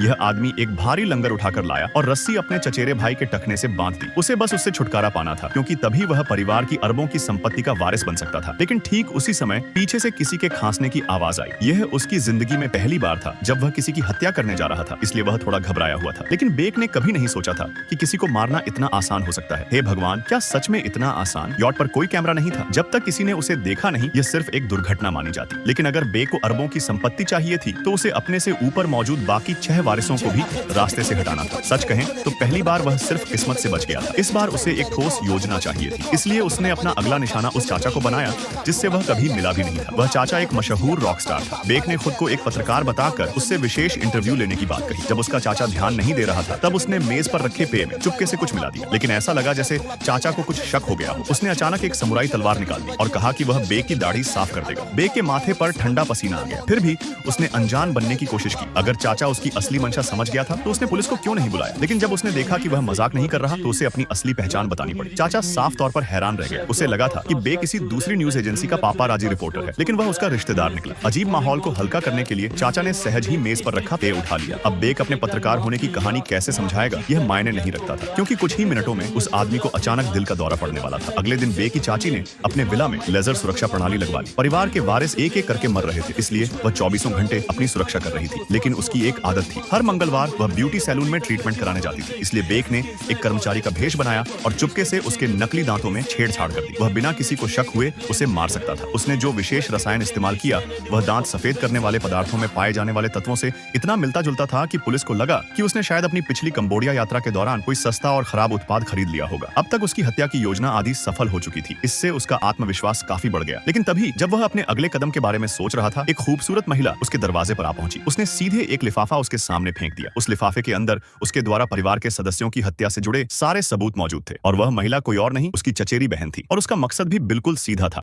यह आदमी एक भारी लंगर उठाकर लाया और रस्सी अपने चचेरे भाई के टखने से बांध दी। उसे बस उससे छुटकारा पाना था, क्योंकि तभी वह परिवार की अरबों की संपत्ति का वारिस बन सकता था। लेकिन ठीक उसी समय पीछे से किसी के खांसने की आवाज आई। यह उसकी जिंदगी में पहली बार था जब वह किसी की हत्या करने जा रहा था, इसलिए वह थोड़ा घबराया हुआ था। लेकिन बेक ने कभी नहीं सोचा था कि किसी को मारना इतना आसान हो सकता है। हे भगवान, क्या सच में इतना आसान? यॉट पर कोई कैमरा नहीं था। जब तक किसी ने उसे देखा नहीं, यह सिर्फ एक दुर्घटना मानी जाती। लेकिन अगर बेक को अरबों की संपत्ति चाहिए थी, तो उसे अपने से ऊपर मौजूद बाकी 6 वारिसों को भी रास्ते से हटाना था। सच कहें तो पहली बार वह सिर्फ किस्मत से बच गया था। इस बार उसे एक ठोस योजना चाहिए थी, इसलिए उसने अपना अगला निशाना उस चाचा को बनाया जिससे वह कभी मिला भी नहीं था। वह चाचा एक मशहूर रॉक स्टार था। बेक ने खुद को एक पत्रकार बताकर उससे विशेष इंटरव्यू लेने की बात कही। जब उसका चाचा ध्यान नहीं दे रहा था, तब उसने मेज पर रखे पेय में चुपके से कुछ मिला दिया। लेकिन ऐसा लगा जैसे चाचा को कुछ शक हो गया हो। उसने अचानक एक समुराई तलवार निकाल दी और कहा कि वह बेक की दाढ़ी साफ कर देगा। बेक के माथे पर ठंडा पसीना आ गया। फिर भी उसने अनजान बनने की कोशिश की। अगर चाचा उसकी असली मंशा समझ गया था, तो उसने पुलिस को क्यों नहीं बुलाया? लेकिन जब उसने देखा कि वह मजाक नहीं कर रहा, तो उसे अपनी असली पहचान बतानी पड़ी। चाचा साफ तौर पर हैरान रह गया। उसे लगा था कि बेक किसी दूसरी न्यूज एजेंसी का पापाराजी रिपोर्टर है, लेकिन वह उसका रिश्तेदार निकला। अजीब माहौल को हल्का करने के लिए चाचा ने सहज ही मेज पर रखा पेय उठा लिया। अब बेक अपने पत्रकार होने की कहानी कैसे समझाएगा, यह मायने नहीं रखता था, क्योंकि कुछ ही मिनटों में उस आदमी को अचानक दिल का दौरा पड़ने वाला था। अगले दिन बेक की चाची ने अपने विला में लेजर सुरक्षा प्रणाली लगवा ली। परिवार के वारिस एक एक करके मर रहे थे, इसलिए वह 24 घंटे अपनी सुरक्षा कर रही थी। लेकिन उसकी एक आदत थी, हर मंगलवार वह ब्यूटी सैलून में ट्रीटमेंट कराने जाती थी। इसलिए बेक ने एक कर्मचारी का भेष बनाया और चुपके से उसके नकली दांतों में छेड़छाड़ कर दी। वह बिना किसी को शक हुए उसे मार सकता था। उसने जो विशेष रसायन इस्तेमाल किया, वह दांत सफेद करने वाले पदार्थों में पाए जाने वाले तत्वों से इतना मिलता जुलता था कि पुलिस को लगा कि उसने शायद अपनी पिछली कंबोडिया यात्रा के दौरान कोई सस्ता और खराब उत्पाद खरीद लिया होगा। अब तक उसकी हत्या की योजना आदि सफल हो चुकी थी। इससे उसका आत्मविश्वास काफी बढ़ गया। लेकिन तभी जब वह अपने अगले कदम के बारे में सोच रहा था, एक खूबसूरत महिला उसके दरवाजे पर आ पहुंची। उसने सीधे एक लिफाफा उसके सामने फेंक दिया। उस लिफाफे के अंदर उसके द्वारा परिवार के सदस्यों की हत्या से जुड़े सारे सबूत मौजूद थे, और वह महिला कोई और नहीं, उसकी चचेरी बहन थी। और उसका मकसद भी बिल्कुल सीधा था।